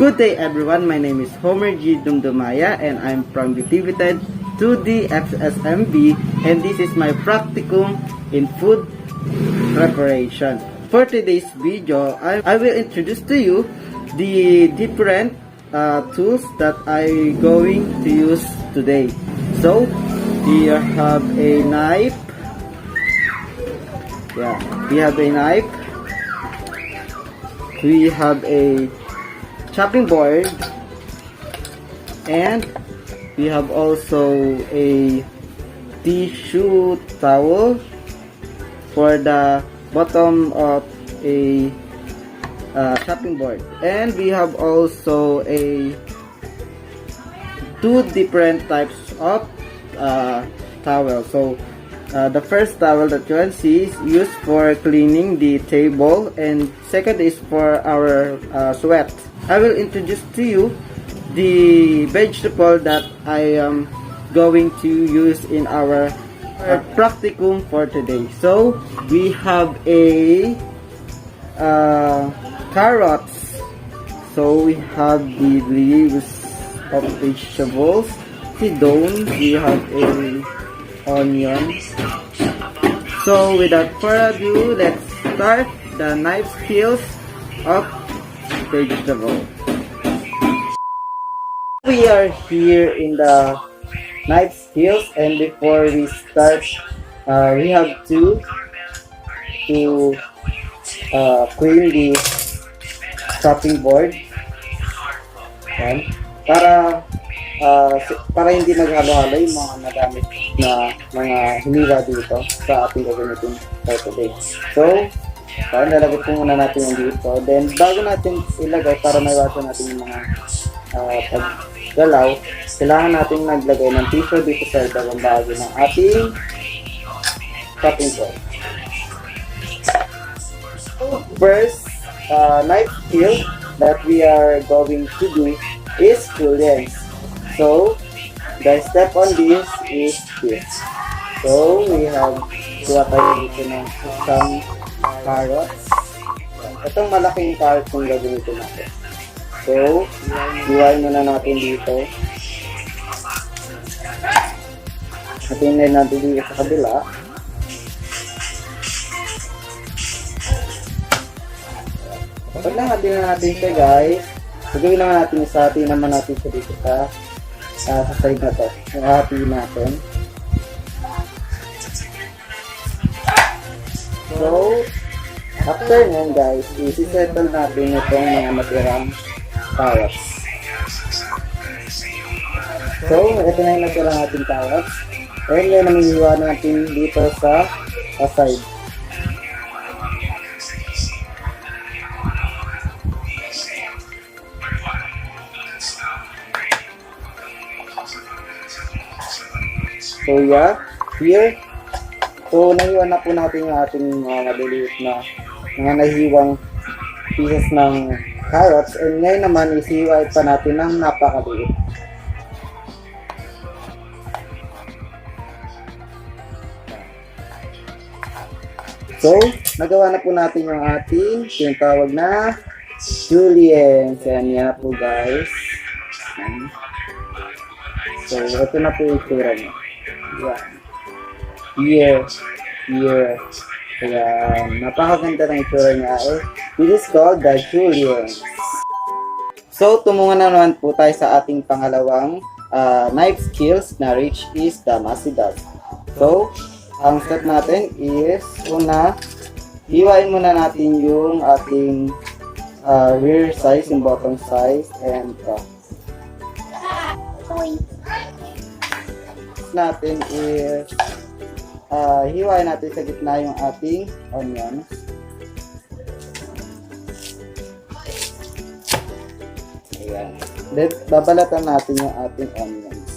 Good day everyone, my name is Homer G. Dumdumaya and I'm from BTVTED to the FSM B, and this is my practicum in food preparation. For today's video, I will introduce to you the different tools that I'm going to use today. So, we have a knife. We have a knife. We have a chopping board, and we have also a tissue towel for the bottom of a chopping board, and we have also a two different types of towel. So the first towel that you can see is used for cleaning the table, and second is for our sweat. I will introduce to you the vegetable that I am going to use in our practicum for today. So we have a carrots. So we have the leaves of vegetables. Sidon, we have a onion. So without further ado, let's start the knife skills of vegetable. We are here in the knife skills, and before we start, we have to clean the chopping board. Yan. Para hindi maghalo-halo yung mga nagamit na mga hiniwa dito sa ating gagamitin for today. So, nalagay po muna natin yung dito. Then, bago natin ilagay, para maiwasan natin yung mga paggalaw, kailangan natin naglagay ng tissue dito sa dalawang bahagi ng ating chopping board. First, knife skill that we are going to do is julienne. So, the step on this is this. So, we have kuha tayo dito ng isang carrots. Itong malaking carrot yung gagamitin natin. So, iwain muna natin dito. Natin natin dito sa kabila. Kapag lang natin siya, guys, gagawin naman natin sa atin naman natin siya dito sa side na to. Yung hati natin. So, after nyan, guys, isi-settle natin itong mga natirang carrots. So, ito na yung natirang ating carrots. And yan ang iiwan natin dito sa side. So yeah, here. So nahiwan na po natin yung ating mga maliliit na mga nahiwang pieces ng carrots, and ngayon naman isihiwa pa natin ng napakaliit. So, nagawa na po natin yung ating tinatawag na julienne. Yan na po, guys. So, ito na po yung itsura niya. Yan. Here. Ayan. Napakaganda ng itsura niya. This is called the julienne. So, tumungan na naman po tayo sa ating pangalawang knife skills na which is the masidas. So, ang step natin is una, hiwain muna natin yung ating rear size, yung bottom size, and natin is hiwain natin sa gitna yung ating onion. Ayan. Then, babalatan natin yung ating onions.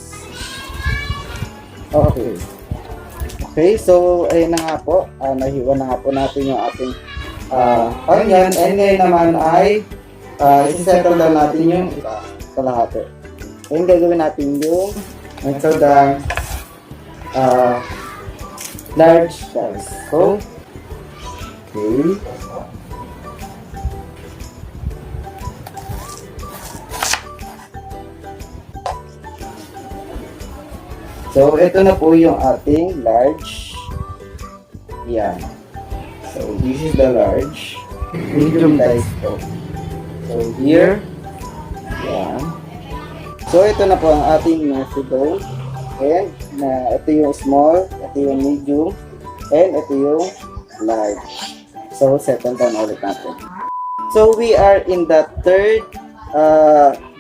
Okay, so ayun na nga po, nahiwa na nga po natin yung ating onion, and ngayon naman ay isi-settle down natin yung kalahati. Ngayon gagawin natin yung large size. So, okay. So, ito na po yung ating large. Yan. So, this is the large. Medium size po. So, here. Yan. So, ito na po ang ating measurable. And, ito yung small, ito yung medium, and ito yung large. So, settle down ulit natin. So, we are in the third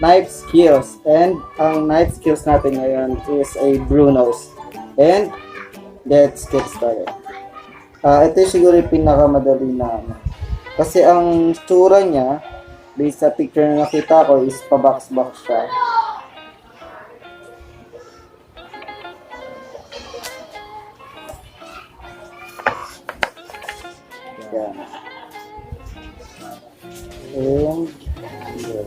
knife skills, and ang knife skills natin ngayon is a Bruno's, and let's get started. Ito siguro yung pinakamadali na kasi ang tsura niya based sa picture na nakita ko is pa-box-box siya. Yan. And here.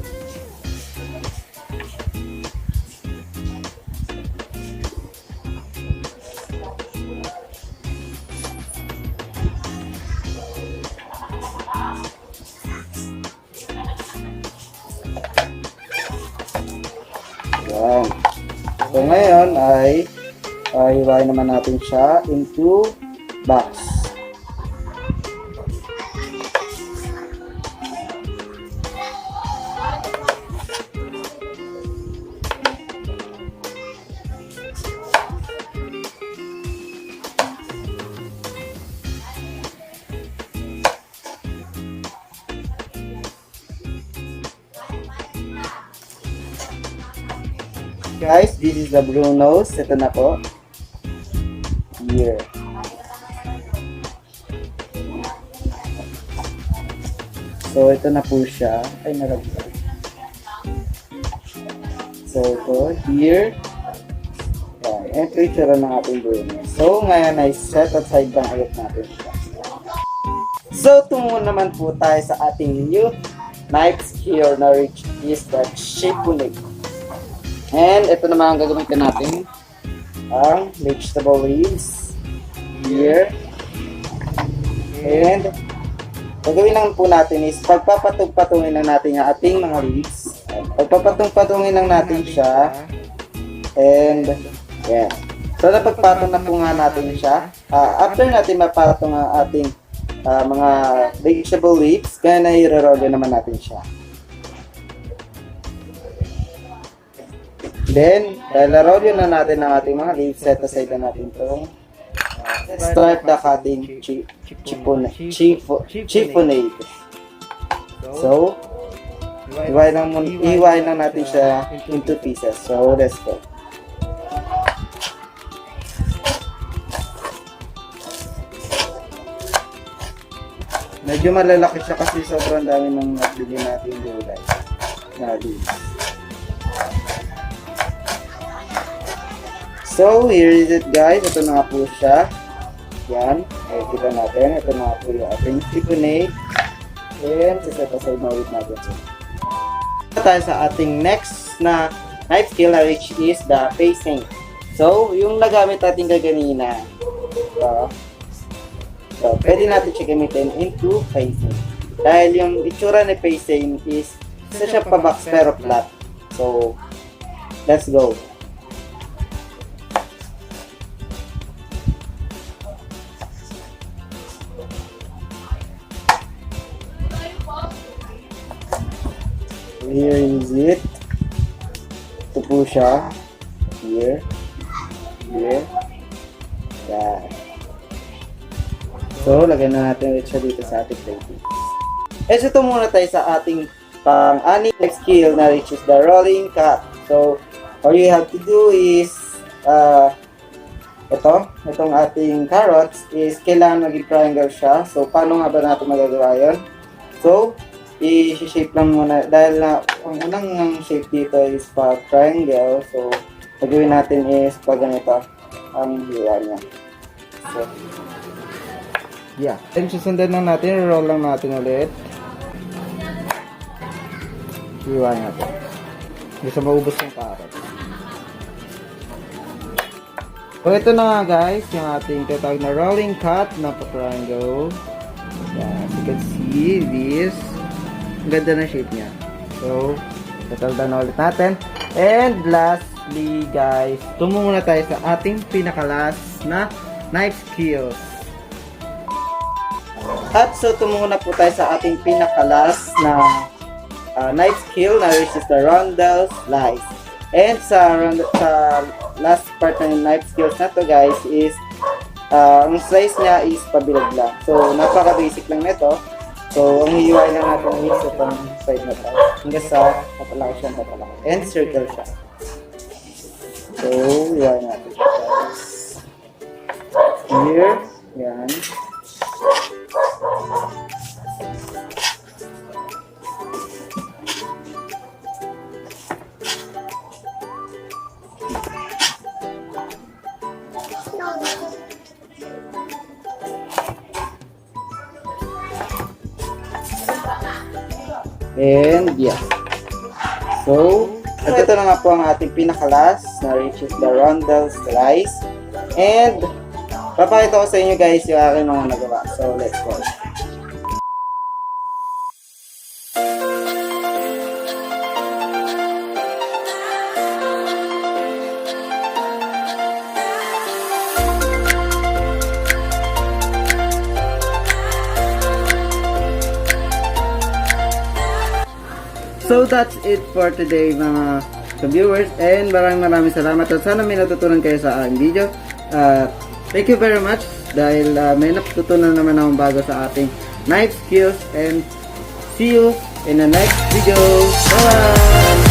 Yan. So ngayon ay hiwain naman natin siya into box. Guys, this is the Bruno's. Ito na po. Here. So, ito na po siya. Ay, nalagyan. So, ito. Here. Yan. Ito yung tsura ng ating Bruno's. So, ngayon ay set aside lang ulit natin siya. So, tumungo naman po tayo sa ating new knife skill na which is the shaping. And ito naman ang gagamitin natin, ang vegetable leaves here. And gagawin lang po natin is pagpapatong-patungin lang natin ang ating mga leaves. Pagpapatong-patungin lang natin siya. And yeah. So napagpatong na po nga natin siya. After natin mapatong ang ating mga vegetable leaves, kaya na i-roll naman natin siya. Then, dahil na-roll na natin ang ating mga leaves, set aside na natin itong start the cutting chiffonade. So, iwain lang natin siya into pieces. So, let's go. Medyo malalaki siya kasi sobrang dami ng nabili natin gulay na leaves. So, here is it guys. Ito na nga po siya. Yan. Ay, kita natin. Ito na nga po yung ating chiffonade. And, set aside na ulit natin. Ito tayo sa ating next na knife skill which is the facing. So, yung nagamit natin kaganina. So, pwede natin siya gamitin into facing. Dahil yung itsura ni facing is isa siya pa-box pero flat. So, let's go. Here is it. Ito po siya. Here. Here. Yan. So, lagyan na natin ulit siya dito sa ating plating. And so, ito muna tayo sa ating pang-anim skill na which is the rolling cut. So, all you have to do is itong ating carrots is kailangan maging triangle siya. So, paano nga ba natin magagawa yun? So, i-shape lang muna dahil na ang unang shape dito is pag triangle. So, gagawin natin is pag ganito ang hiwa niya. So, yeah. And susundan lang natin, roll lang natin ulit. Hiwa natin. Gusto maubos yung carrot. So, ito na nga guys, yung ating tatawag na rolling cut na pa-triangle. Yeah, as you can see, this. Ang ganda na shape niya. So, settle down na ulit natin. And last lastly guys, tumungo na tayo sa ating pinakalas na knife skills. At so tumungo na po tayo sa ating pinakalas na knife skill na which is the roundel slice. And sa last part ng knife skills na to guys is ang slice niya is pabilog lang. So napaka-basic lang nito. So, ang hihiwain lang natin is itong side na tayo. Hanggang sa papalaki siya, papalaki. And circle siya. So, hihiwain natin siya guys. Here. Yan. And yeah. So, at ito na nga po ang ating pinakalas na which is the roundel slice. And papakita ko sa inyo guys yung aking mga nagawa. So, let's go. So that's it for today mga viewers, and maraming salamat at sana may natutunan kayo sa aking video. Thank you very much dahil may natutunan naman akong bago sa ating knife skills, and see you in the next video. Bye!